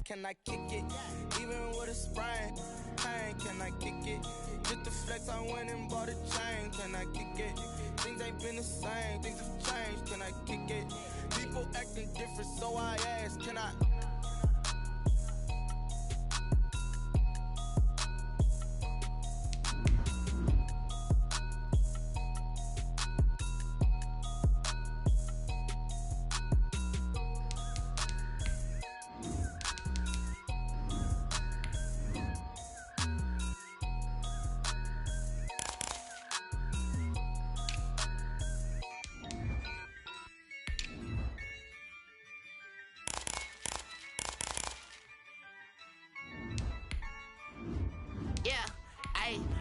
can I kick it? Even with a sprain, pain, can I kick it? Just the flex, I went and bought a chain, can I kick it? Things ain't been the same, things have changed, can I kick it? People acting different, so I ask, can I?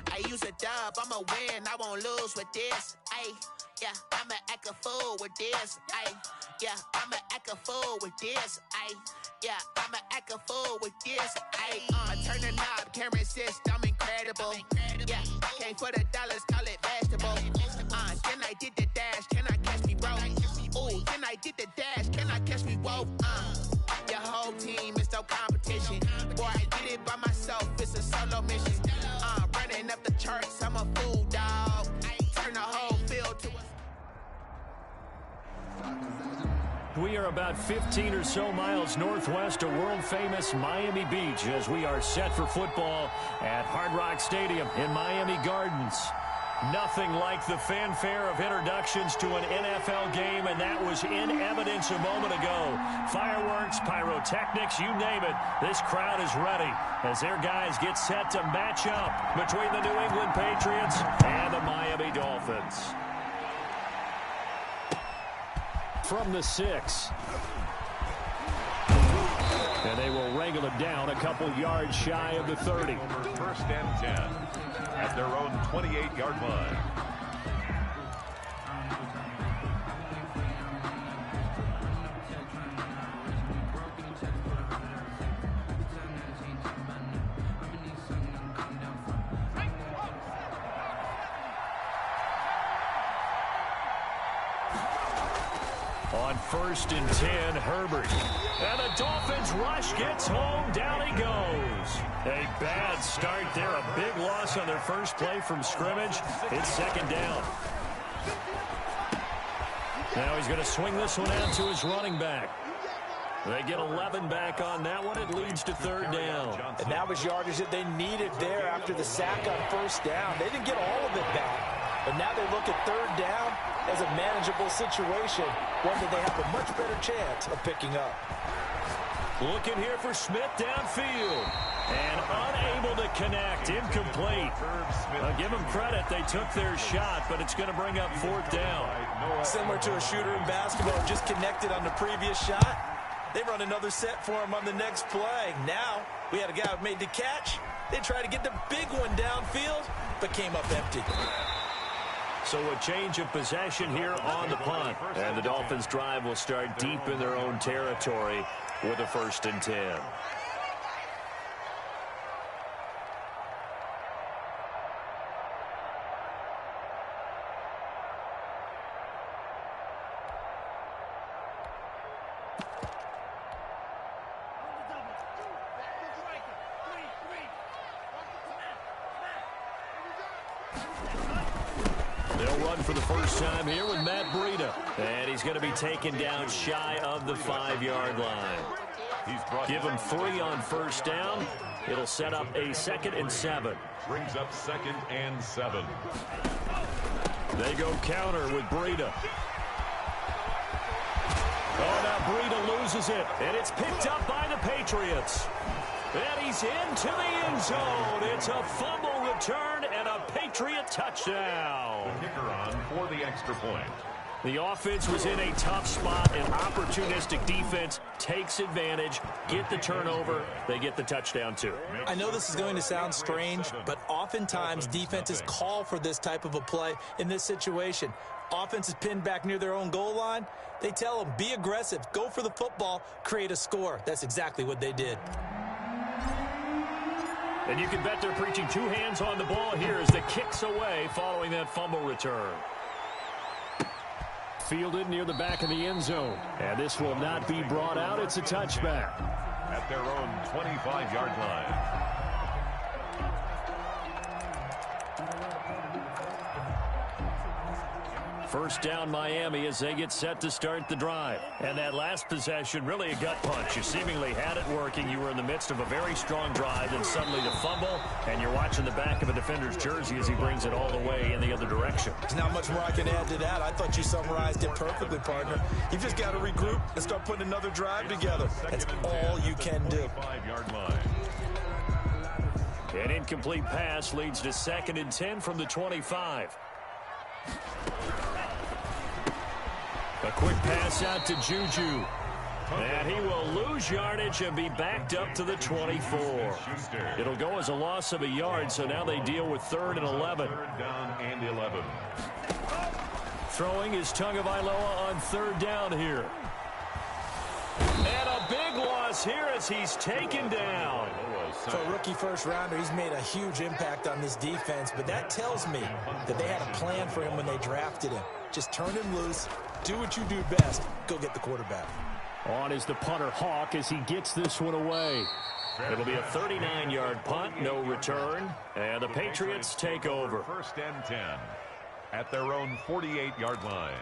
I use a dub, I'ma win, I won't lose with this. Yeah, I'ma act a fool with this. Yeah, I'ma act a fool with this. Yeah, I'ma act a fool with this. I turn the knob, camera assist, I'm incredible. Yeah, came for the dollars, call it vegetable. Then I did the dash, can I catch me, bro? Ooh, then I did the dash, can I catch me, whoa? Your whole team is no competition. Boy, I did it by myself, it's a solo mission. Running up the charts, I'm a fool, dog. Turn the whole field to a... We are about 15 or so miles northwest of world-famous Miami Beach as we are set for football at Hard Rock Stadium in Miami Gardens. Nothing like the fanfare of introductions to an NFL game, and that was in evidence a moment ago. Fireworks, pyrotechnics, you name it. This crowd is ready as their guys get set to match up between the New England Patriots and the Miami Dolphins. From the 6. And they will wrangle it down a couple yards shy of the 30. First and 10 at their own 28-yard line. On first and 10, Herbert. And the Dolphins rush gets home. Down he goes. A bad start there. A big loss on their first play from scrimmage. It's second down. Now he's going to swing this one out to his running back. They get 11 back on that one. It leads to third down. And that was yardage that they needed there after the sack on first down. They didn't get all of it back, but now they look at third down as a manageable situation, one that they have a much better chance of picking up. Looking here for Smith downfield. And unable to connect. Incomplete. Give them credit. They took their shot, but it's going to bring up fourth down. Similar to a shooter in basketball, just connected on the previous shot. They run another set for him on the next play. Now, we had a guy who made the catch. They tried to get the big one downfield, but came up empty. So a change of possession here on the punt. And the Dolphins' drive will start deep in their own territory with a first and 10. For the first time here with Matt Breida. And he's going to be taken down shy of the 5-yard line. Give him 3 on first down. It'll set up a 2nd and 7. Brings up 2nd and 7. They go counter with Breida. Oh, now Breida loses it. And it's picked up by the Patriots. And he's into the end zone. It's a fumble return and a Patriot touchdown. The kicker on for the extra point. The offense was in a tough spot, and opportunistic defense takes advantage, get the turnover, they get the touchdown too. I know this is going to sound strange, but oftentimes defenses call for this type of a play in this situation. Offense is pinned back near their own goal line. They tell them, be aggressive, go for the football, create a score. That's exactly what they did. And you can bet they're preaching 2 hands on the ball here as the kick's away following that fumble return. Fielded near the back of the end zone. And this will not be brought out. It's a touchback. at their own 25-yard line. First down Miami as they get set to start the drive. And that last possession, really a gut punch. You seemingly had it working. You were in the midst of a very strong drive, and suddenly the fumble, and you're watching the back of a defender's jersey as he brings it all the way in the other direction. There's not much more I can add to that. I thought you summarized it perfectly, partner. You've just got to regroup and start putting another drive together. That's all you can do. 5-yard line. An incomplete pass leads to 2nd and 10 from the 25. A quick pass out to Juju. And he will lose yardage and be backed up to the 24. It'll go as a loss of a yard, so now they deal with 3rd and 11. 3rd down and 11. Throwing is Tagovailoa on 3rd down here. And a big loss here as he's taken down. For a rookie first-rounder, he's made a huge impact on this defense, but that tells me that they had a plan for him when they drafted him. Just turn him loose, do what you do best, go get the quarterback. On is the punter Hawk as he gets this one away. It'll be a 39-yard punt, no return, and the Patriots take over. 1st and 10 at their own 48-yard line.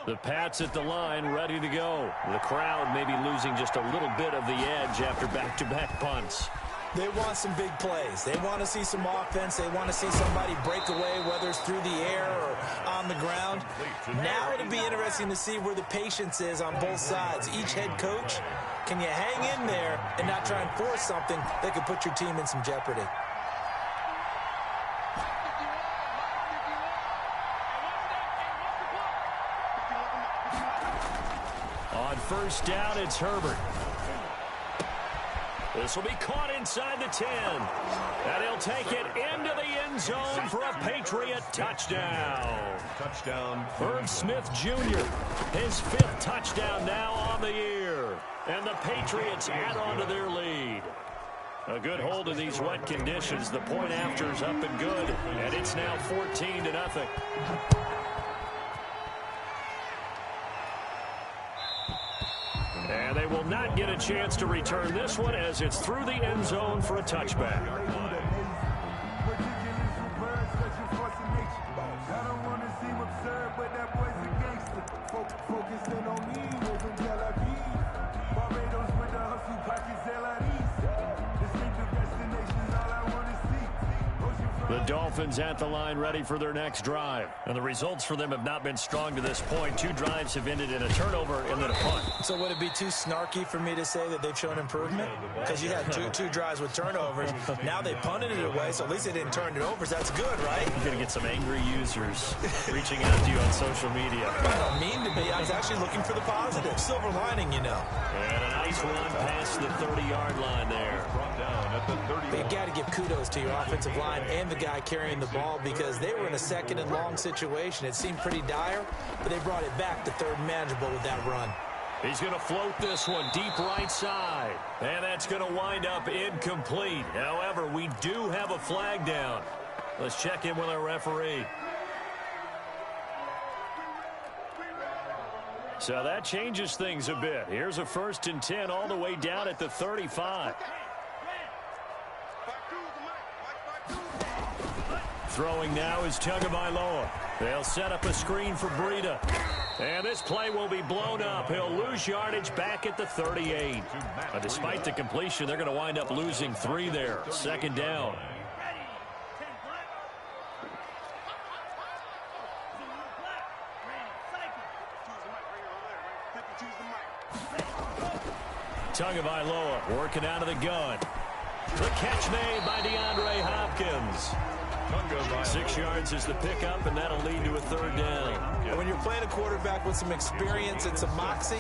The Pats at the line, ready to go. The crowd may be losing just a little bit of the edge after back-to-back punts. They want some big plays. They want to see some offense. They want to see somebody break away, whether it's through the air or on the ground. Now it'll be interesting to see where the patience is on both sides. Each head coach, can you hang in there and not try and force something that could put your team in some jeopardy? On 1st down, it's Herbert. This will be caught inside the 10. And he'll take it into the end zone for a Patriot touchdown. Touchdown. Herb Smith Jr., his 5th touchdown now on the year. And the Patriots add on to their lead. A good hold in these wet conditions. The point after's up and good. And it's now 14-0. And they will not get a chance to return this one as it's through the end zone for a touchback. The Dolphins at the line ready for their next drive. And the results for them have not been strong to this point. 2 drives have ended in a turnover and then a punt. So would it be too snarky for me to say that they've shown improvement? Because you had two drives with turnovers. Now they punted it away, so at least they didn't turn it over. So that's good, right? You're going to get some angry users reaching out to you on social media. I don't mean to be. I was actually looking for the positive. Silver lining, you know. And a nice run past the 30-yard line there. Brought down at the 30. But you got to give kudos to your offensive line and the guy carrying the ball because they were in a 2nd and long situation. It seemed pretty dire, but they brought it back to 3rd and manageable with that run. He's going to float this one deep right side. And that's going to wind up incomplete. However, we do have a flag down. Let's check in with our referee. So that changes things a bit. Here's a 1st and 10 all the way down at the 35. Throwing now is Tagovailoa. They'll set up a screen for Breida. And this play will be blown up. He'll lose yardage back at the 38. Despite the completion, they're going to wind up losing 3 there. 2nd down. Tagovailoa working out of the gun. The catch made by DeAndre Hopkins. 6 yards is the pickup, and that'll lead to a 3rd down. And when you're playing a quarterback with some experience and some moxie,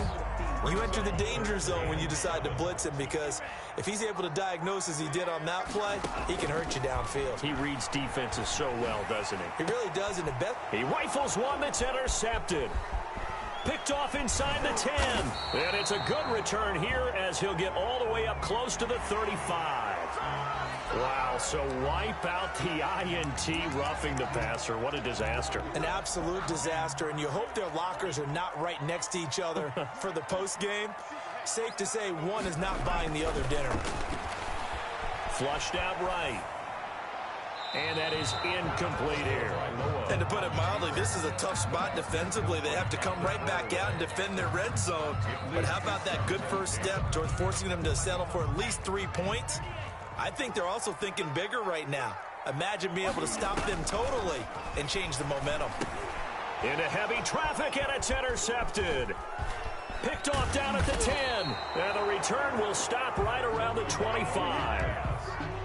you enter the danger zone when you decide to blitz him because if he's able to diagnose as he did on that play, he can hurt you downfield. He reads defenses so well, doesn't he? He really does in the best. He rifles one that's intercepted. Picked off inside the 10. And it's a good return here as he'll get all the way up close to the 35. Wow, so wipe out the INT, roughing the passer. What a disaster. An absolute disaster, and you hope their lockers are not right next to each other for the postgame. Safe to say one is not buying the other dinner. Flushed out right. And that is incomplete here. And to put it mildly, this is a tough spot defensively. They have to come right back out and defend their red zone. But how about that good first step towards forcing them to settle for at least 3 points? I think they're also thinking bigger right now. Imagine being able to stop them totally and change the momentum. Into heavy traffic, and it's intercepted. Picked off down at the 10. And the return will stop right around the 25.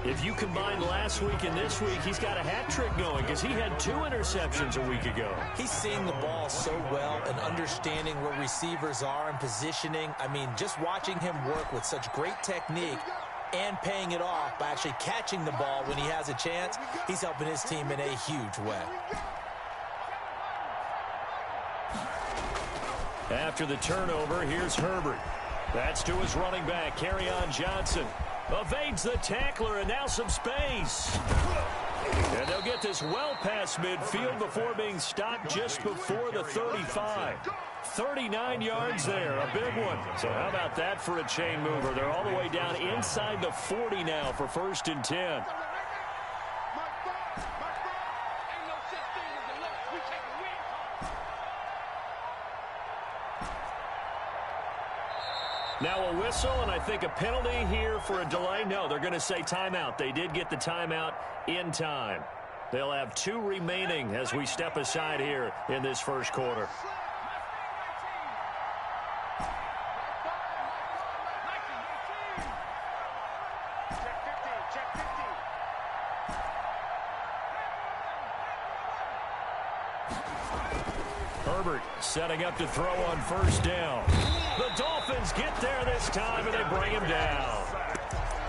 If you combine last week and this week, he's got a hat trick going because he had 2 interceptions a week ago. He's seeing the ball so well and understanding where receivers are and positioning. I mean, just watching him work with such great technique and paying it off by actually catching the ball when he has a chance, he's helping his team in a huge way. After the turnover, here's Herbert. That's to his running back, Kerryon Johnson. Evades the tackler, and now some space. And they'll get this well past midfield before being stopped just before the 35. 39 yards there, a big one. So how about that for a chain mover? They're all the way down inside the 40 now for 1st and 10. Now a whistle, and I think a penalty here for a delay. No, they're going to say timeout. They did get the timeout in time. They'll have 2 remaining as we step aside here in this first quarter. Herbert setting up to throw on 1st down. The Dolphins get there this time, and they bring him down.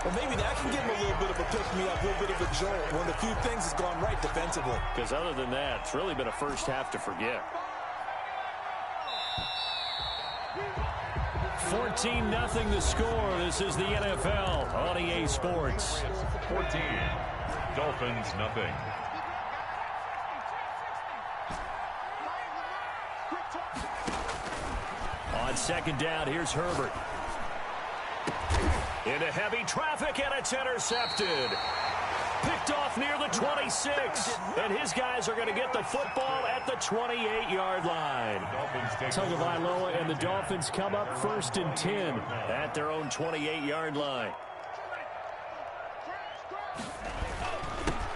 Well, maybe that can give him a little bit of a pick-me-up, a little bit of a jolt. One of the few things that's gone right defensively. Because other than that, it's really been a first half to forget. 14-0 the score. This is the NFL on EA Sports. 14. Dolphins, nothing. On 2nd down, here's Herbert. Into heavy traffic, and it's intercepted. Picked off near the 26. And his guys are going to get the football at the 28-yard line. Tagovailoa and the Dolphins come up 1st and 10 at their own 28-yard line.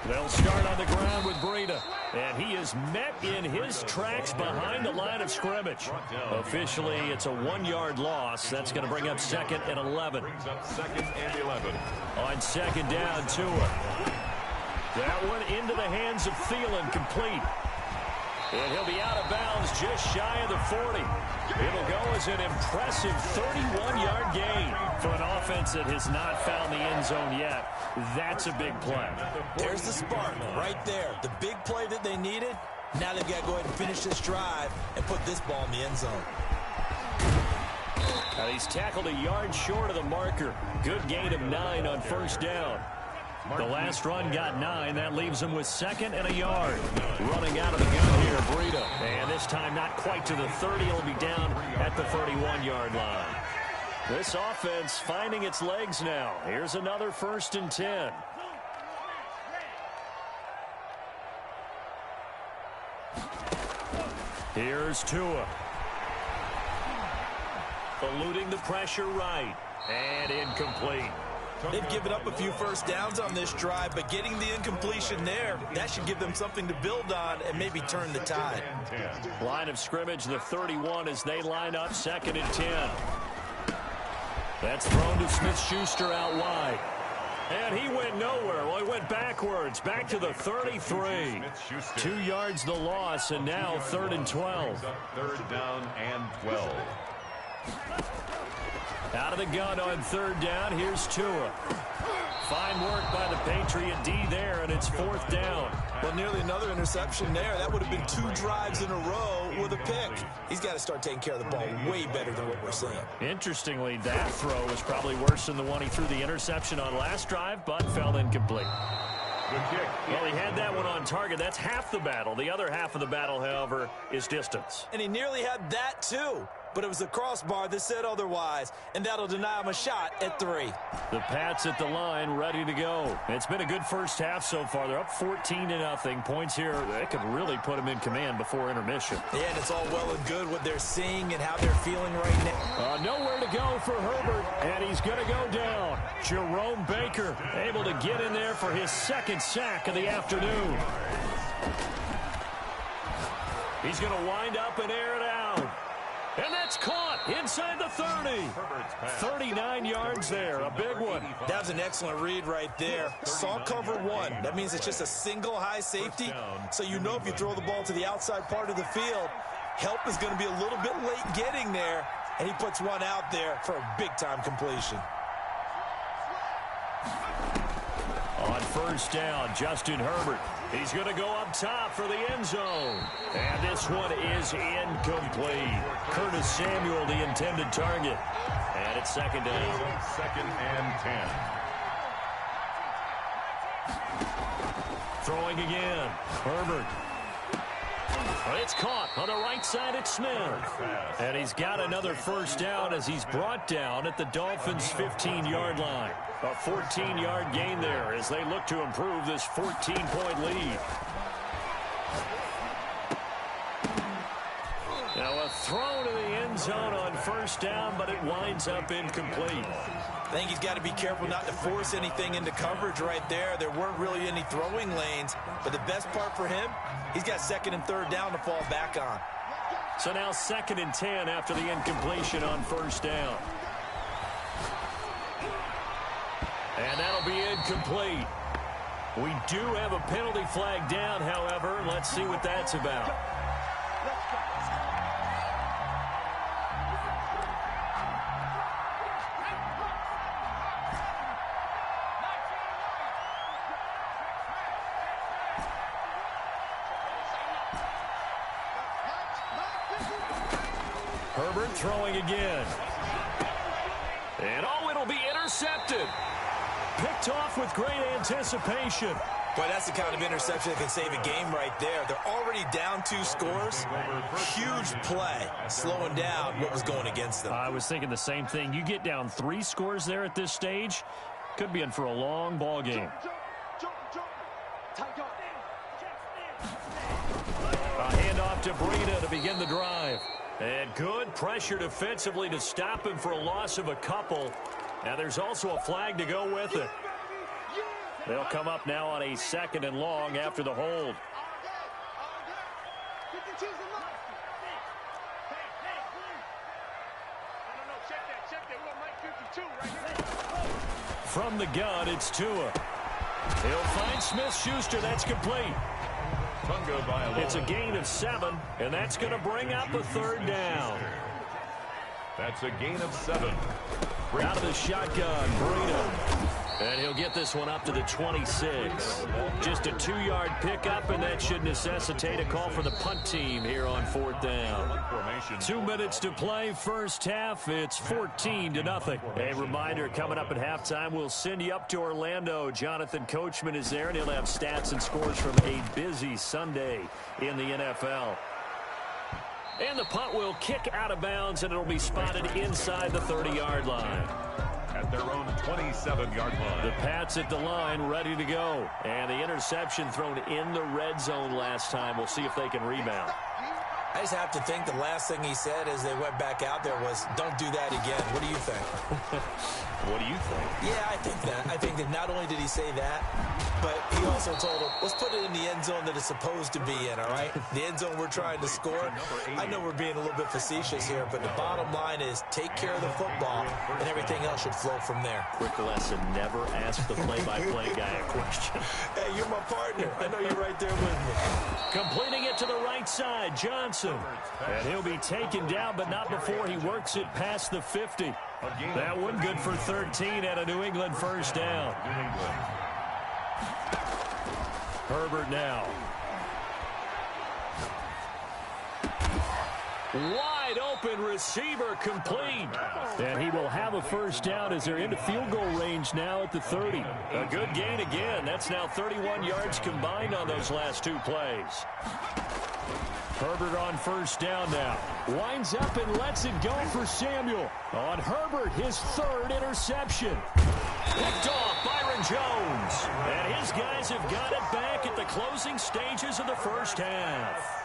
They'll start on the ground with Breida. And he is met in his tracks behind the line of scrimmage. Officially, it's a 1-yard loss. That's going to bring up 2nd and 11. Brings up 2nd and 11. On 2nd down, Tua. That one into the hands of Thielen, complete. And he'll be out of bounds just shy of the 40. It'll go as an impressive 31-yard gain for an offense that has not found the end zone yet. That's a big play. There's the spark right there. The big play that they needed. Now they've got to go ahead and finish this drive and put this ball in the end zone. Now he's tackled a yard short of the marker. Good gain of 9 on 1st down. The last run got 9. That leaves him with 2nd and a yard. Running out of the gun here, Breida. And this time not quite to the 30. It'll be down at the 31-yard line. This offense finding its legs now. Here's another 1st and 10. Here's Tua. Eluding the pressure right. And incomplete. They've given up a few first downs on this drive, but getting the incompletion there, that should give them something to build on and maybe turn the tide. Line of scrimmage, the 31 as they line up 2nd and 10. That's thrown to Smith-Schuster out wide. And he went nowhere. Well, he went backwards, back to the 33. 2 yards the loss, and now 3rd and 12. 3rd down and 12. Out of the gun on 3rd down. Here's Tua. Fine work by the Patriot D there, and it's 4th down. Well, nearly another interception there. That would have been 2 drives in a row with a pick. He's got to start taking care of the ball way better than what we're seeing. Interestingly, that throw was probably worse than the one he threw the interception on last drive, but fell incomplete. The kick. Well, he had that one on target. That's half the battle. The other half of the battle, however, is distance. And he nearly had that, too. But it was the crossbar that said otherwise, and that'll deny him a shot at 3. The Pats at the line, ready to go. It's been a good first half so far. They're up 14-0. Points here, that could really put them in command before intermission. Yeah, and it's all well and good what they're seeing and how they're feeling right now. Nowhere to go for Herbert, and he's going to go down. Jerome Baker able to get in there for his 2nd sack of the afternoon. He's going to wind up and air it out. And that's caught inside the 30. 39 yards there, a big one. That was an excellent read right there. Saw cover 1. That means it's just a single high safety. So you know if you throw the ball to the outside part of the field, help is going to be a little bit late getting there. And he puts one out there for a big-time completion. On 1st down, Justin Herbert. He's going to go up top for the end zone. And this one is incomplete. Curtis Samuel, the intended target. And it's 2nd down. 2nd and 10. Throwing again. Herbert. It's caught on the right side at Smith. And he's got another 1st down as he's brought down at the Dolphins' 15-yard line. A 14-yard gain there as they look to improve this 14-point lead. Now a throw to the end zone on 1st down, but it winds up incomplete. I think he's got to be careful not to force anything into coverage right there. There weren't really any throwing lanes, but the best part for him, he's got 2nd and 3rd down to fall back on. So now 2nd and 10 after the incompletion on 1st down. And that'll be incomplete. We do have a penalty flag down, however. Let's see what that's about. Herbert throwing again. And it'll be intercepted. Picked off with great anticipation. Boy, that's the kind of interception that can save a game right there. They're already down 2 scores. Huge play, slowing down what was going against them. I was thinking the same thing. You get down 3 scores there at this stage, could be in for a long ball game. A handoff to Breida to begin the drive. And good pressure defensively to stop him for a loss of a couple. Now there's also a flag to go with it. They'll come up now on a 2nd and long after the hold. From the gun, it's Tua. He'll find Smith-Schuster. That's complete. It's a gain of 7, and that's going to bring up a 3rd down. That's a gain of 7. Out of the shotgun, Breida. And he'll get this one up to the 26. Just a 2-yard pickup, and that should necessitate a call for the punt team here on 4th down. 2 minutes to play, first half. It's 14-0. A reminder, coming up at halftime, we'll send you up to Orlando. Jonathan Coachman is there, and he'll have stats and scores from a busy Sunday in the NFL. And the punt will kick out of bounds, and it'll be spotted inside the 30-yard line. At their own 27-yard line. The Pats at the line, ready to go. And the interception thrown in the red zone last time. We'll see if they can rebound. I just have to think the last thing he said as they went back out there was, don't do that again. What do you think? What do you think? Yeah, I think that. I think that not only did he say that, but he also told him, let's put it in the end zone that it's supposed to be in, all right? The end zone we're trying to score. I know we're being a little bit facetious here, but the bottom line is take care of the football, and everything else should flow from there. Quick lesson, never ask the play-by-play guy a question. Hey, you're my partner. I know you're right there with me. Completing it to the right side. Johnson. And he'll be taken down, but not before he works it past the 50. That one good for 13 and a New England first down. Herbert now. Wide open receiver complete. And he will have a first down as they're into field goal range now at the 30. A good gain again. That's now 31 yards combined on those last two plays. Herbert on first down now. Winds up and lets it go for Samuel. On Herbert, his third interception. Picked off Byron Jones. And his guys have got it back at the closing stages of the first half.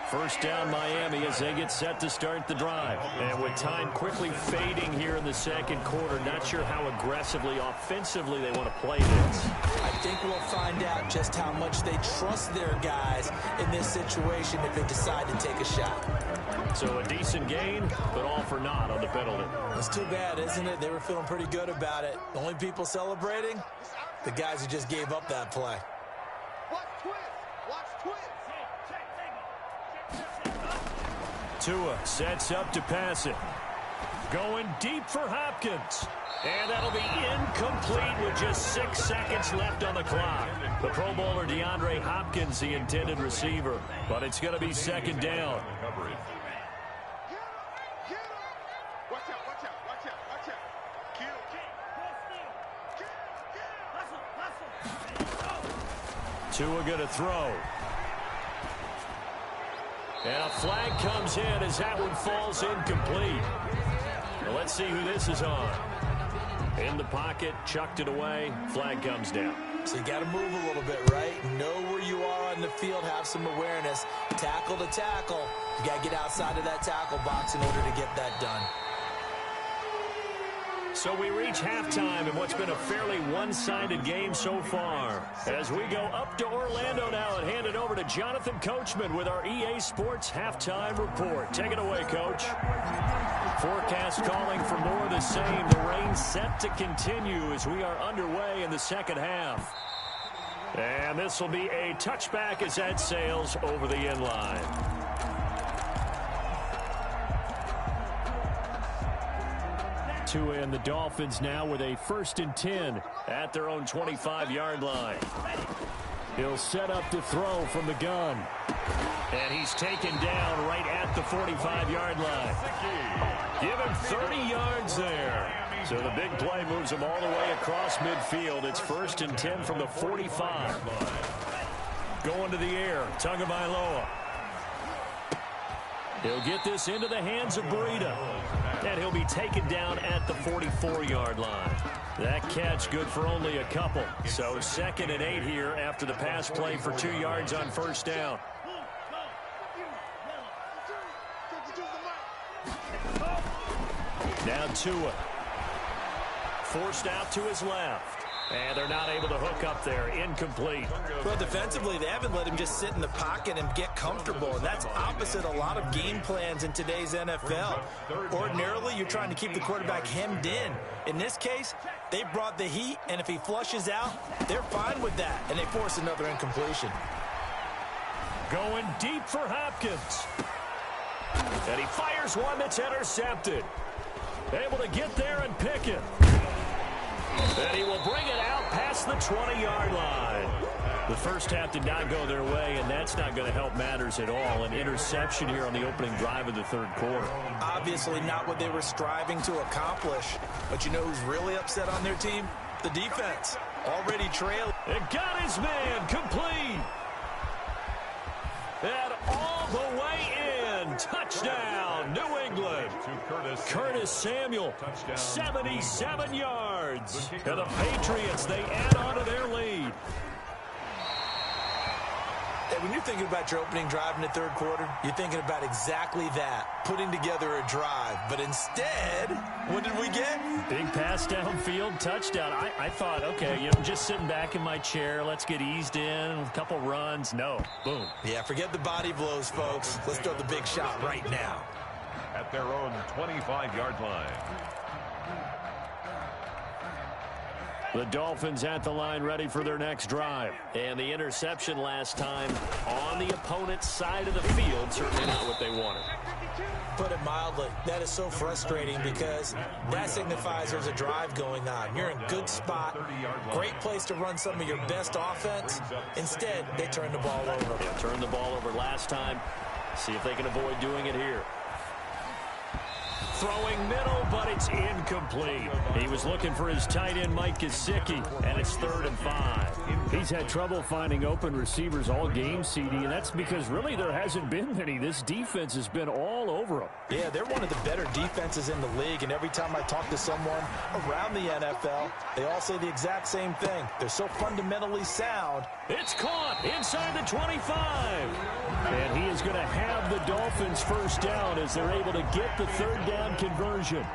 First down Miami as they get set to start the drive. And with time quickly fading here in the second quarter, not sure how aggressively, offensively they want to play this. I think we'll find out just how much they trust their guys in this situation if they decide to take a shot. So a decent gain, but all for naught on the penalty. It's too bad, isn't it? They were feeling pretty good about it. The only people celebrating, the guys who just gave up that play. Tua sets up to pass it. Going deep for Hopkins. And that'll be incomplete with just 6 seconds left on the clock. The Pro Bowler DeAndre Hopkins, the intended receiver. But it's going to be second down. Tua going to throw. And a flag comes in as that one falls incomplete. Well, let's see who this is on. In the pocket, chucked it away, flag comes down. So you got to move a little bit, right? Know where you are on the field, have some awareness. Tackle to tackle. You got to get outside of that tackle box in order to get that done. So we reach halftime in what's been a fairly one-sided game so far. As we go up to Orlando now and hand it over to Jonathan Coachman with our EA Sports Halftime Report. Take it away, Coach. Forecast calling for more of the same. The rain set to continue as we are underway in the second half. And this will be a touchback as that sails over the end line. Tua and the Dolphins now with a 1st and 10 at their own 25-yard line. He'll set up to throw from the gun. And he's taken down right at the 45-yard line. Give him 30 yards there. So the big play moves him all the way across midfield. It's 1st and 10 from the 45. Going to the air, Tagovailoa. He'll get this into the hands of Breida. And he'll be taken down at the 44-yard line. That catch good for only a couple. So 2nd and 8 here after the pass play for 2 yards on first down. Now Tua. Forced out to his left. And they're not able to hook up there. Incomplete. Well, defensively, they haven't let him just sit in the pocket and get comfortable, and that's opposite a lot of game plans in today's NFL. Ordinarily, you're trying to keep the quarterback hemmed in. In this case, they brought the heat, and if he flushes out, they're fine with that, and they force another incompletion. Going deep for Hopkins. And he fires one that's intercepted. Able to get there and pick it. And he will bring it out past the 20-yard line. The first half did not go their way, and that's not going to help matters at all. An interception here on the opening drive of the third quarter. Obviously not what they were striving to accomplish. But you know who's really upset on their team? The defense. Already trailing. It got his man complete. And all the way in. Touchdown, New England. Curtis Samuel, 77 yards. And the Patriots, they add on to their lead. Hey, when you're thinking about your opening drive in the third quarter, you're thinking about exactly that, putting together a drive. But instead, what did we get? Big pass downfield, touchdown. I thought, okay, you know, just sitting back in my chair, let's get eased in, a couple runs. No, boom. Yeah, forget the body blows, folks. Let's throw the big shot right now. At their own 25-yard line. The Dolphins at the line ready for their next drive. And the interception last time on the opponent. opponent's side of the field. Certainly not what they wanted. Put it mildly, that is so frustrating because that signifies there's a drive going on. You're in good spot, great place to run some of your best offense. Instead, they turn the ball over. They turned the ball over last time. See if they can avoid doing it here. Throwing middle, but it's incomplete. He was looking for his tight end, Mike Gesicki, and it's 3rd and 5. He's had trouble finding open receivers all game, CD, and that's because really there hasn't been many. This defense has been all over him. Yeah, they're one of the better defenses in the league, and every time I talk to someone around the NFL, they all say the exact same thing. They're so fundamentally sound. It's caught inside the 25. And he is going to have the Dolphins first down as they're able to get the 3rd down conversion.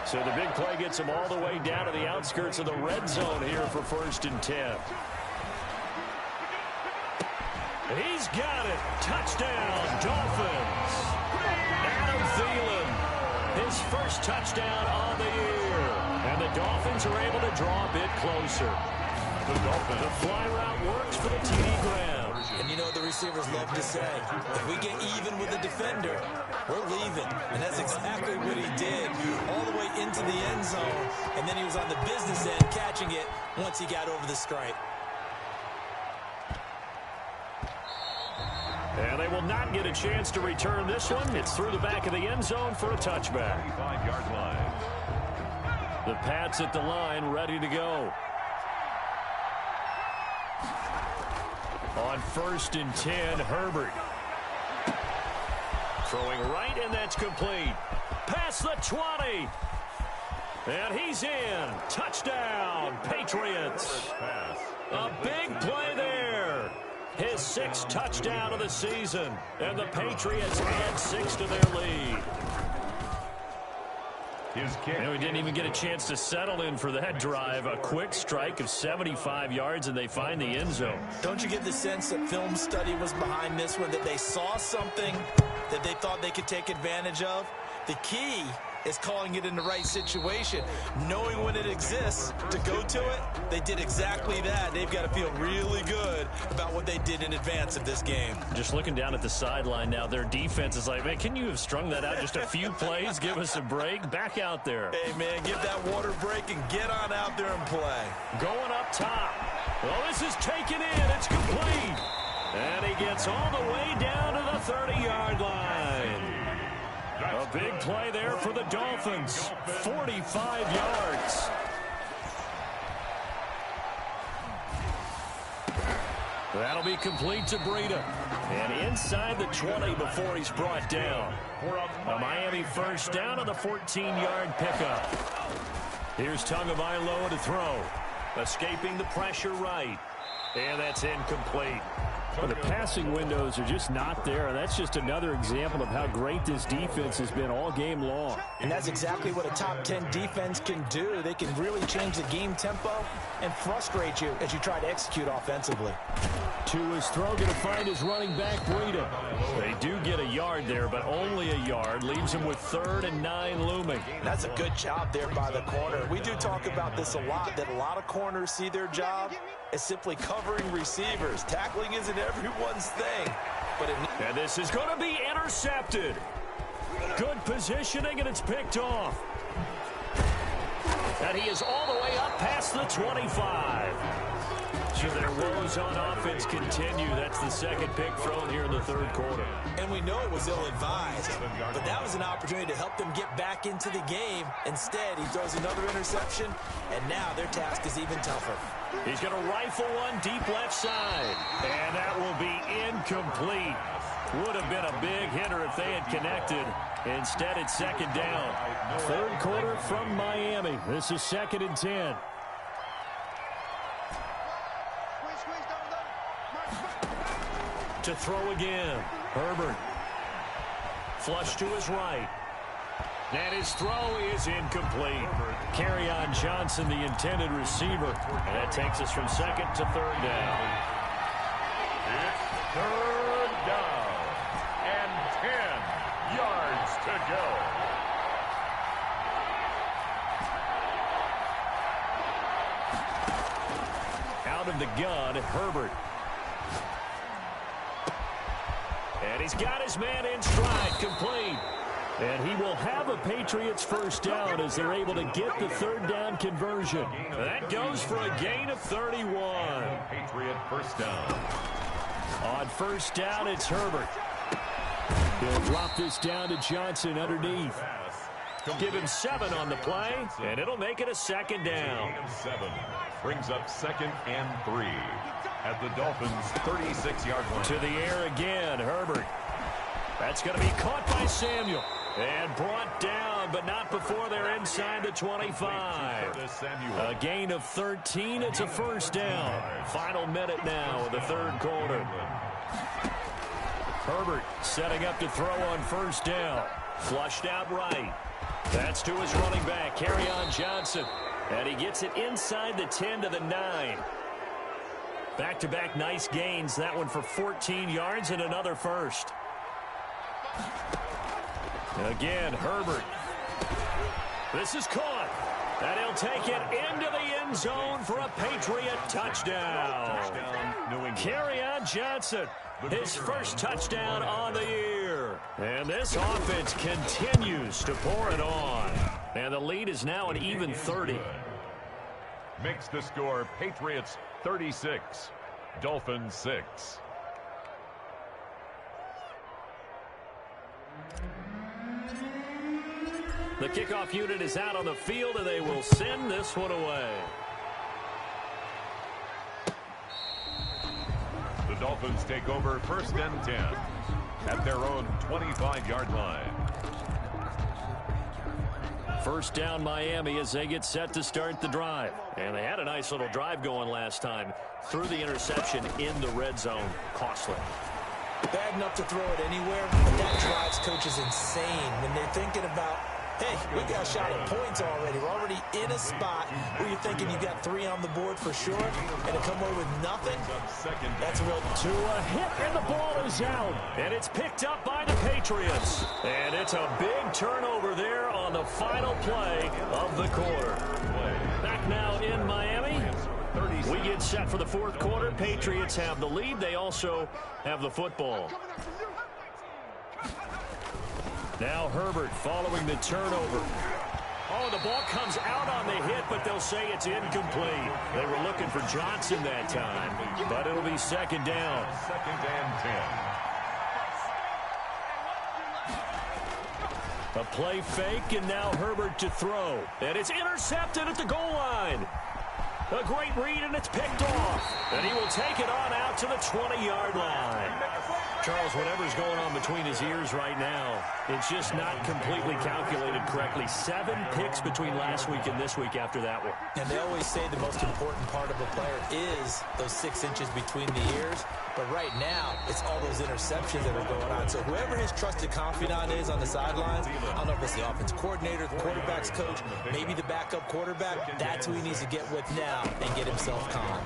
So the big play gets him all the way down to the outskirts of the red zone here for 1st and 10. He's got it. Touchdown, Dolphins. Adam Thielen, his first touchdown on the year. And the Dolphins are able to draw a bit closer. The fly route works for the TD grab. And you know what the receivers love to say? If we get even with the defender, we're leaving. And that's exactly what he did all the way into the end zone. And then he was on the business end catching it once he got over the stripe. And they will not get a chance to return this one. It's through the back of the end zone for a touchback. 5-yard line. The Pats at the line, ready to go. On 1st and 10, Herbert. Throwing right, and that's complete. Past the 20. And he's in. Touchdown, Patriots. A big play there. His 6th touchdown of the season. And the Patriots add 6 to their lead. And we didn't even get a chance to settle in for that drive. A quick strike of 75 yards, and they find the end zone. Don't you get the sense that film study was behind this one, that they saw something that they thought they could take advantage of? The key is calling it in the right situation, knowing when it exists to go to it. They did exactly that. They've got to feel really good about what they did in advance of this game. Just looking down at the sideline now, their defense is like, man, can you have strung that out just a few plays? Give us a break. Back out there. Hey, man, give that water break and get on out there and play. Going up top. Well, this is taken in. It's complete. And he gets all the way down to the 30-yard line. A big play there for the Dolphins. 45 yards. That'll be complete to Breida. And inside the 20 before he's brought down. A Miami first down on the 14-yard pickup. Here's Tagovailoa to throw. Escaping the pressure right. And that's incomplete. Well, the passing windows are just not there, and that's just another example of how great this defense has been all game long. And that's exactly what a top 10 defense can do. They can really change the game tempo and frustrate you as you try to execute offensively. To his throw, going to find his running back, Breida. They do get a yard there, but only a yard. Leaves him with 3rd and 9 looming. That's a good job there by the corner. We do talk about this a lot, that a lot of corners see their job as simply covering receivers. Tackling isn't everyone's thing. And this is going to be intercepted. Good positioning, and it's picked off. And he is all the way up past the 25. So their woes on offense continue. That's the 2nd pick thrown here in the 3rd quarter. And we know it was ill-advised, but that was an opportunity to help them get back into the game. Instead, he throws another interception, and now their task is even tougher. He's going to rifle one deep left side. And that will be incomplete. Would have been a big hitter if they had connected. Instead, it's 2nd down. 3rd quarter from Miami. This is 2nd and 10. To throw again. Herbert. Flush to his right. And his throw is incomplete. Kerryon Johnson, the intended receiver. And that takes us from 2nd to 3rd down. It's 3rd down and 10 yards to go. Out of the gun, Herbert. And he's got his man in stride, complete. And he will have a Patriots first down as they're able to get the third down conversion. That goes for a gain of 31. Patriot first down. On first down, it's Herbert. He'll drop this down to Johnson underneath. Give him 7 on the play, and it'll make it a second down. 7 brings up 2nd and 3 at the Dolphins' 36-yard line. To the air again, Herbert. That's going to be caught by Samuel. And brought down, but not before they're inside the 25. A gain of 13. It's a first down. Final minute now of the third quarter. Herbert setting up to throw on first down. Flushed out right. That's to his running back, Kerryon Johnson. And he gets it inside the 10 to the 9. Back-to-back nice gains. That one for 14 yards and another first. Again, Herbert. This is caught. And he'll take it into the end zone for a Patriot touchdown. Kerryon Johnson, his first touchdown on the year. And this offense continues to pour it on. And the lead is now an even 30. Makes the score Patriots 36, Dolphins 6. The kickoff unit is out on the field, and they will send this one away. The Dolphins take over 1st and 10 at their own 25-yard line. First down Miami as they get set to start the drive. And they had a nice little drive going last time. Threw the interception in the red zone. Costly. Bad enough to throw it anywhere, but that drives coaches insane when they're thinking about, hey, we got a shot at points already. We're already in a spot where you're thinking you got 3 on the board for sure, and to come away with nothing, that's a real... To a hit, and the ball is out. And it's picked up by the Patriots. And it's a big turnover there on the final play of the quarter. Back now in Miami. We get set for the fourth quarter. Patriots have the lead. They also have the football. Now Herbert following the turnover. Oh, the ball comes out on the hit, but they'll say it's incomplete. They were looking for Johnson that time, but it'll be second down. 2nd and 10. A play fake, and now Herbert to throw. And it's intercepted at the goal line. A great read, and it's picked off. And he will take it on out to the 20-yard line. Charles, whatever's going on between his ears right now, it's just not completely calculated correctly. 7 picks between last week and this week after that one. And they always say the most important part of a player is those 6 inches between the ears. But right now, it's all those interceptions that are going on. So whoever his trusted confidant is on the sidelines, I don't know if it's the offense coordinator, the quarterback's coach, maybe the backup quarterback, that's who he needs to get with now and get himself calm.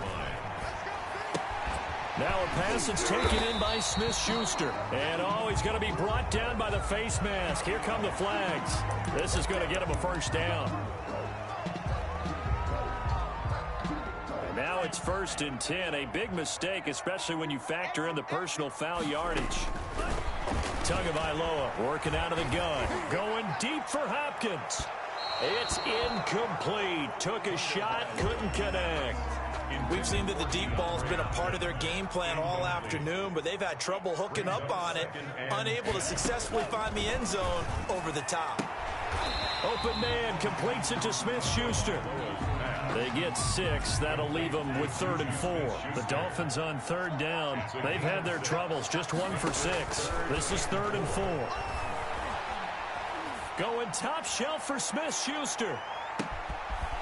Now a pass that's taken in by Smith-Schuster. And, oh, he's going to be brought down by the face mask. Here come the flags. This is going to get him a first down. And now it's 1st and 10. A big mistake, especially when you factor in the personal foul yardage. Tagovailoa working out of the gun. Going deep for Hopkins. It's incomplete. Took a shot, couldn't connect. We've seen that the deep ball's been a part of their game plan all afternoon, but they've had trouble hooking up on it, unable to successfully find the end zone over the top. Open man completes it to Smith-Schuster. They get 6. That'll leave them with 3rd and 4. The Dolphins on 3rd down. They've had their troubles. Just 1 for 6. This is 3rd and 4. Going top shelf for Smith-Schuster.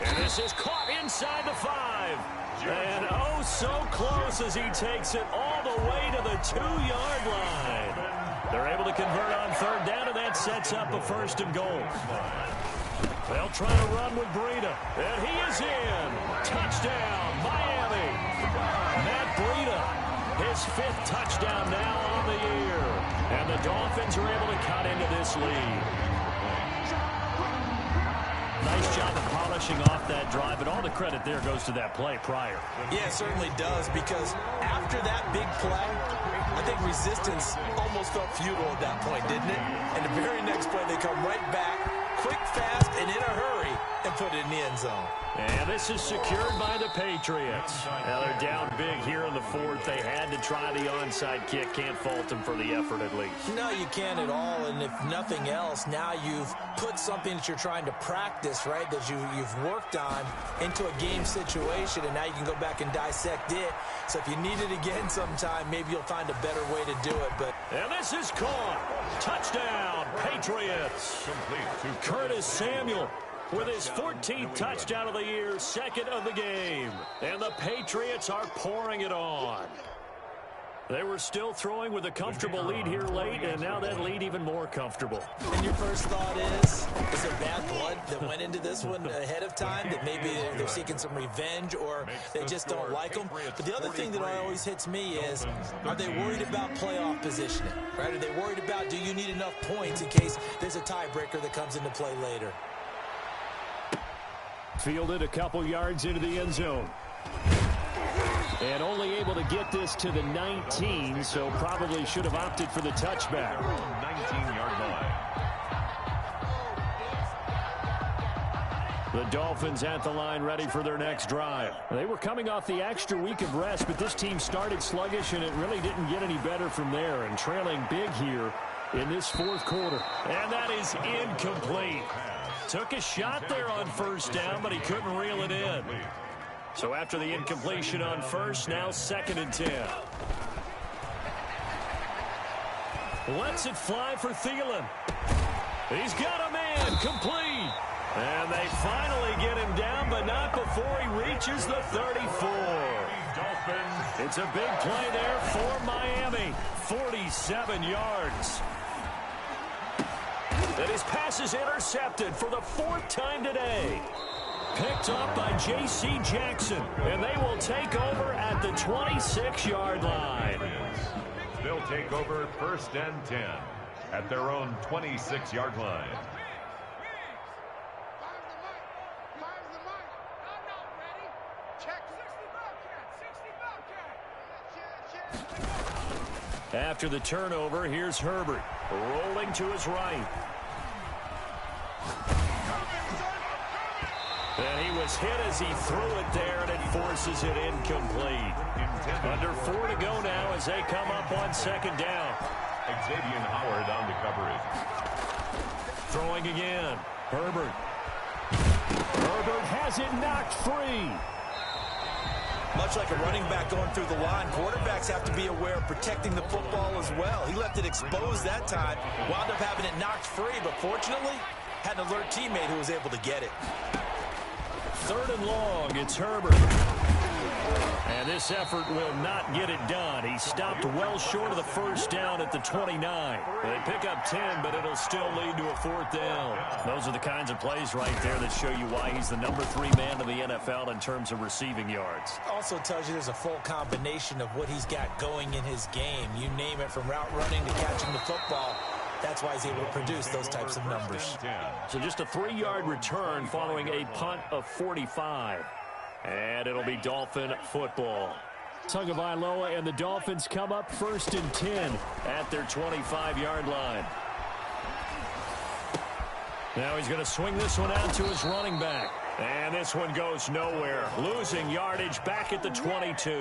And this is caught inside the 5. And oh, so close as he takes it all the way to the 2-yard line. They're able to convert on 3rd down, and that sets up a 1st and goal. They'll try to run with Breida. And he is in. Touchdown, Miami. Matt Breida, his 5th touchdown now on the year. And the Dolphins are able to cut into this lead. Nice job of polishing off that drive, but all the credit there goes to that play prior. Yeah, it certainly does, because after that big play, I think resistance almost felt futile at that point, didn't it? And the very next play, they come right back, quick, fast, and in a hurry, and put it in the end zone. And this is secured by the Patriots. Now they're down big here in the fourth. They had to try the onside kick. Can't fault them for the effort at least. No, you can't at all. And if nothing else, now you've put something that you're trying to practice, right, that you've worked on into a game situation, and now you can go back and dissect it. So if you need it again sometime, maybe you'll find a better way to do it. And this is caught. Touchdown, Patriots. Curtis Samuel with his 14th touchdown of the year, second of the game. And the Patriots are pouring it on. They were still throwing with a comfortable lead here late, and now that lead even more comfortable. And your first thought is there bad blood that went into this one ahead of time, that maybe they're seeking some revenge or they just don't like them? But the other thing that always hits me is, are they worried about playoff positioning? Right? Are they worried about, do you need enough points in case there's a tiebreaker that comes into play later? Fielded a couple yards into the end zone. And only able to get this to the 19, so probably should have opted for the touchback. 19-yard line. The Dolphins at the line, ready for their next drive. They were coming off the extra week of rest, but this team started sluggish, and it really didn't get any better from there, and trailing big here in this fourth quarter. And that is incomplete. Took a shot there on first down, but he couldn't reel it in. So after the incompletion on first, now 2nd and 10. Lets it fly for Thielen. He's got a man, complete. And they finally get him down, but not before he reaches the 34. It's a big play there for Miami. 47 yards. And his pass is intercepted for the 4th time today. Picked up by J.C. Jackson, and they will take over at the 26-yard line. They'll take over 1st and 10 at their own 26-yard line. After the turnover, here's Herbert, rolling to his right. And he was hit as he threw it there, and it forces it incomplete. Under 4 to go now as they come up on 2nd down. Xavier Howard on the coverage. Throwing again. Herbert. Herbert has it knocked free. Much like a running back going through the line, quarterbacks have to be aware of protecting the football as well. He left it exposed that time, wound up having it knocked free, but fortunately had an alert teammate who was able to get it. 3rd and long, it's Herbert. And this effort will not get it done. He stopped well short of the first down at the 29. They pick up 10, but it'll still lead to a 4th down. Those are the kinds of plays right there that show you why he's the number 3 man in the NFL in terms of receiving yards. Also tells you there's a full combination of what he's got going in his game. You name it, from route running to catching the football. That's why he's able to produce those types of numbers. So just a 3-yard return following a punt of 45. And it'll be Dolphin football. Tagovailoa and the Dolphins come up 1st and 10 at their 25-yard line. Now he's going to swing this one out to his running back. And this one goes nowhere. Losing yardage back at the 22.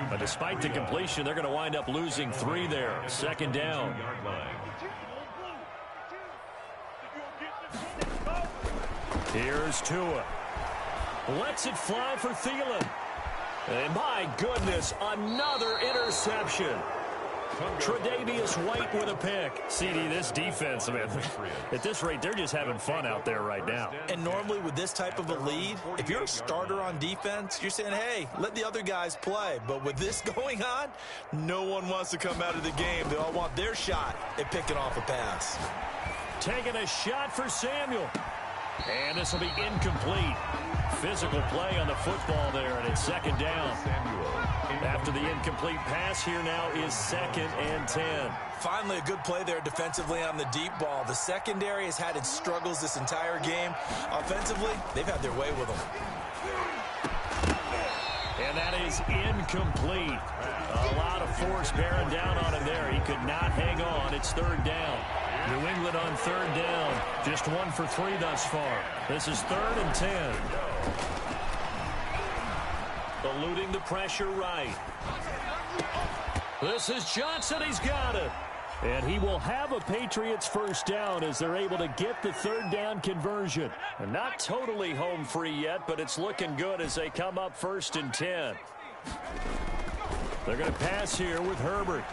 But despite the completion, they're going to wind up losing 3 there. 2nd down. Here's Tua. Lets it fly for Thielen. And my goodness, another interception. Tre'Davious White with a pick. CD, this defense, man, at this rate, they're just having fun out there right now. And normally with this type of a lead, if you're a starter on defense, you're saying, hey, let the other guys play. But with this going on, no one wants to come out of the game. They all want their shot at picking off a pass. Taking a shot for Samuel. And this will be incomplete. Physical play on the football there, and it's 2nd down. After the incomplete pass, here now is 2nd and 10. Finally, a good play there defensively on the deep ball. The secondary has had its struggles this entire game. Offensively, they've had their way with them. And that is incomplete. A lot of force bearing down on him there. He could not hang on. It's third down. New England on third down. Just 1 for 3 thus far. This is 3rd and 10. Eluding the pressure right. This is Johnson. He's got it. And he will have a Patriots first down as they're able to get the third down conversion. And not totally home free yet, but it's looking good as they come up 1st and 10. They're going to pass here with Herbert.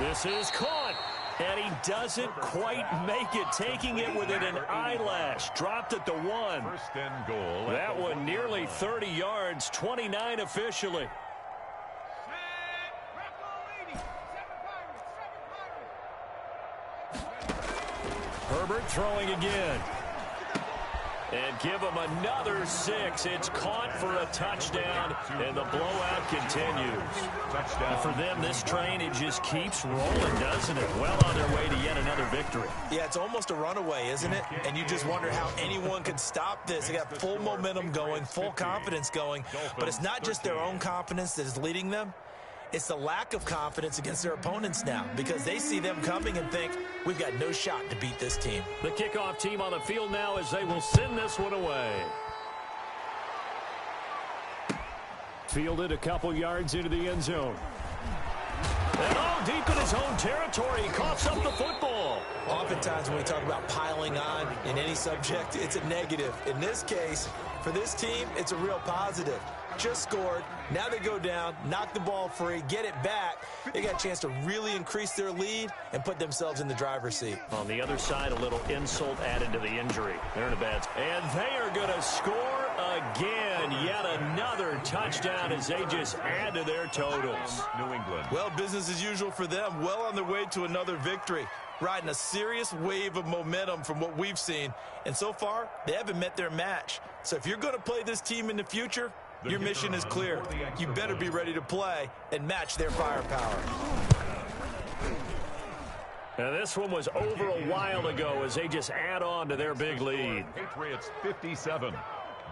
This is caught. And he doesn't quite make it, taking it within an eyelash. Dropped at the 1. 1st and goal. That one nearly 30 yards, 29 officially. Herbert throwing again. And give him another 6. It's caught for a touchdown, and the blowout continues. Touchdown. For them, this train, it just keeps rolling, doesn't it? Well on their way to yet another victory. Yeah, it's almost a runaway, isn't it? And you just wonder how anyone could stop this. They got full momentum going, full confidence going. But it's not just their own confidence that is leading them. It's the lack of confidence against their opponents now because they see them coming and think, we've got no shot to beat this team. The kickoff team on the field now as they will send this one away. Fielded a couple yards into the end zone. And deep in his own territory, he coughs up the football. Oftentimes when we talk about piling on in any subject, it's a negative. In this case, for this team, it's a real positive. Just scored. Now they go down, knock the ball free, get it back. They got a chance to really increase their lead and put themselves in the driver's seat. On the other side, a little insult added to the injury. They're in a bad spot. And they are going to score again. Yet another touchdown as they just add to their totals. New England. Well, business as usual for them. Well on their way to another victory. Riding a serious wave of momentum from what we've seen. And so far, they haven't met their match. So if you're going to play this team in the future, your mission is clear. You better be ready to play and match their firepower. Now this one was over a while ago as they just add on to their big lead. Patriots 57,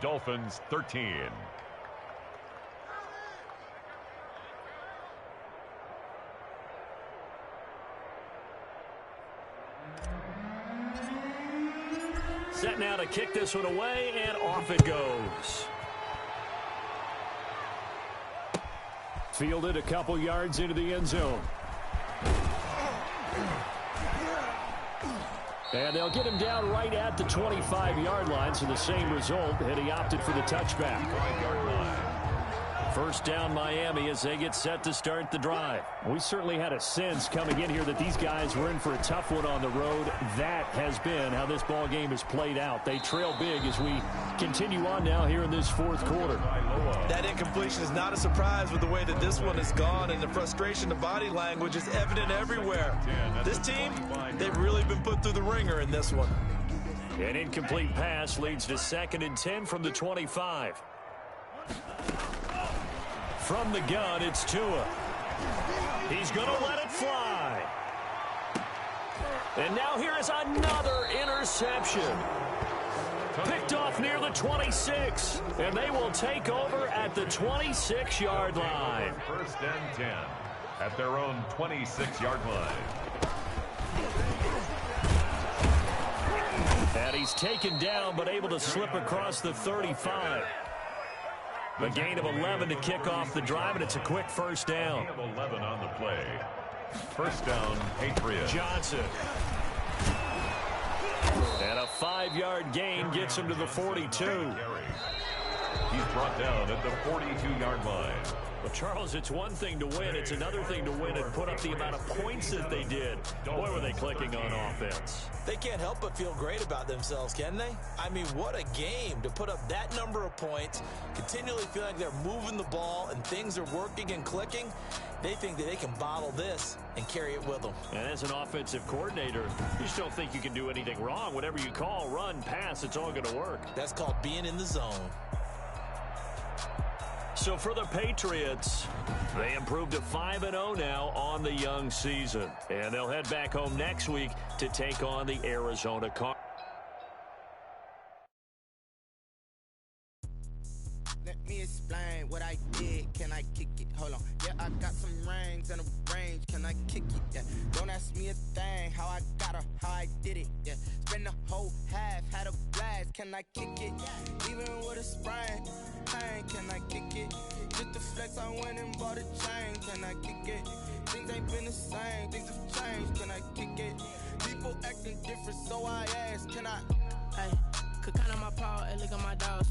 Dolphins 13. Set now to kick this one away, and off it goes. Fielded a couple yards into the end zone. And they'll get him down right at the 25-yard line, so the same result, and he opted for the touchback. 5-yard line. First down Miami as they get set to start the drive. We certainly had a sense coming in here that these guys were in for a tough one on the road. That has been how this ball game has played out. They trail big as we continue on now here in this fourth quarter. That incompletion is not a surprise with the way that this one has gone, and the frustration, the body language is evident everywhere. This team, they've really been put through the ringer in this one. An incomplete pass leads to 2nd and 10 from the 25. From the gun, it's Tua. He's going to let it fly. And now here is another interception. Picked off near the 26. And they will take over at the 26-yard line. 1st and 10 at their own 26-yard line. And he's taken down but able to slip across the 35. A gain of 11 to kick off the drive, and it's a quick first down. Gain of 11 on the play. First down, Patriots. Johnson. And a 5-yard gain gets him to the 42. He's brought down at the 42-yard line. Well, Charles, it's one thing to win. It's another thing to win and put up the amount of points that they did. Boy, were they clicking on offense. They can't help but feel great about themselves, can they? I mean, what a game to put up that number of points, continually feel like they're moving the ball and things are working and clicking. They think that they can bottle this and carry it with them. And as an offensive coordinator, you just don't think you can do anything wrong. Whatever you call, run, pass, it's all going to work. That's called being in the zone. So for the Patriots, they improved to 5-0 now on the young season. And they'll head back home next week to take on the Arizona Cardinals. what I did, can I kick it? Hold on, yeah, I got some rings and a range, can I kick it? Yeah, don't ask me a thing, how I got her, how I did it. Yeah, spend the whole half, had a blast, can I kick it? Even with a sprain, pain, can I kick it? Just the flex, I went and bought a chain, can I kick it? Things ain't been the same, things have changed, can I kick it? People acting different, so I ask, can I? Hey, could count on my power, hey, look at my dogs.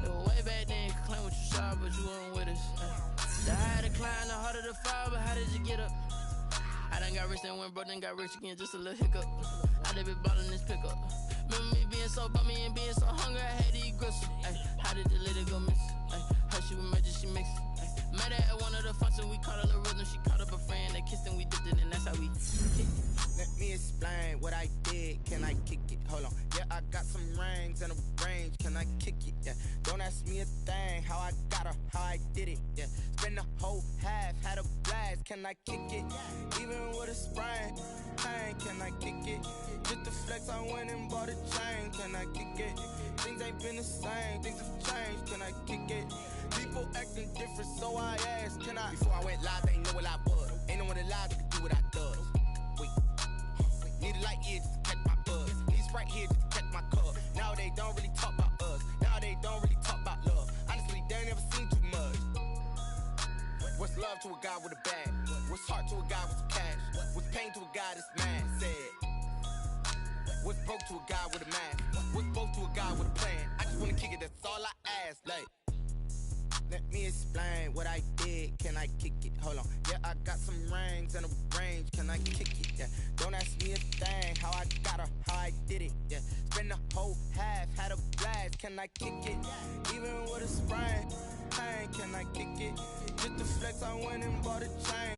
It was way back then, could claim what you saw, but you weren't with us. The higher the climb, the harder the fall, but how did you get up? I done got rich and went broke, then got rich again, just a little hiccup. I done been ballin' this pickup. Remember me being so bummy and being so hungry, I had to eat gristle. Ay, how did the lady go miss? Ay, her she was magic, she mixed. Met her at one of the functions, we caught a little rhythm. She caught up a friend, they kissed and we dipped it, and that's how we kicked. Let me explain what I did, can I kick it? Hold on, yeah, I got some rings and a range, can I kick it? Yeah, don't ask me a thing, how I got her, how I did it. Yeah, spend the whole half, had a blast, can I kick it? Even with a sprain, pain, can I kick it? Just the flex, I went and bought a chain, can I kick it? Things ain't been the same, things have changed, can I kick it? People acting different, so I asked, can I? Before I went live, they ain't know what I was. Ain't no one alive that could do what I does. Wait, need a light here just to catch my buzz. Need Sprite here just to catch my cup. Now they don't really talk about us. Now they don't really talk about love. Honestly, they ain't never seen too much. What's love to a guy with a bag? What's heart to a guy with some cash? What's pain to a guy that's mad? Said. What's broke to a guy with a mask? What's broke to a guy with a plan? I just wanna kick it, that's all I ask. Like, let me explain what I did, can I kick it? Hold on, yeah, I got some rings and a range, can I kick it? Yeah, don't ask me a thing, how I got her, how I did it. Yeah, spend the whole half, had a blast, can I kick it? Even with a sprain, pain, can I kick it? Just the flex, I went and bought a chain.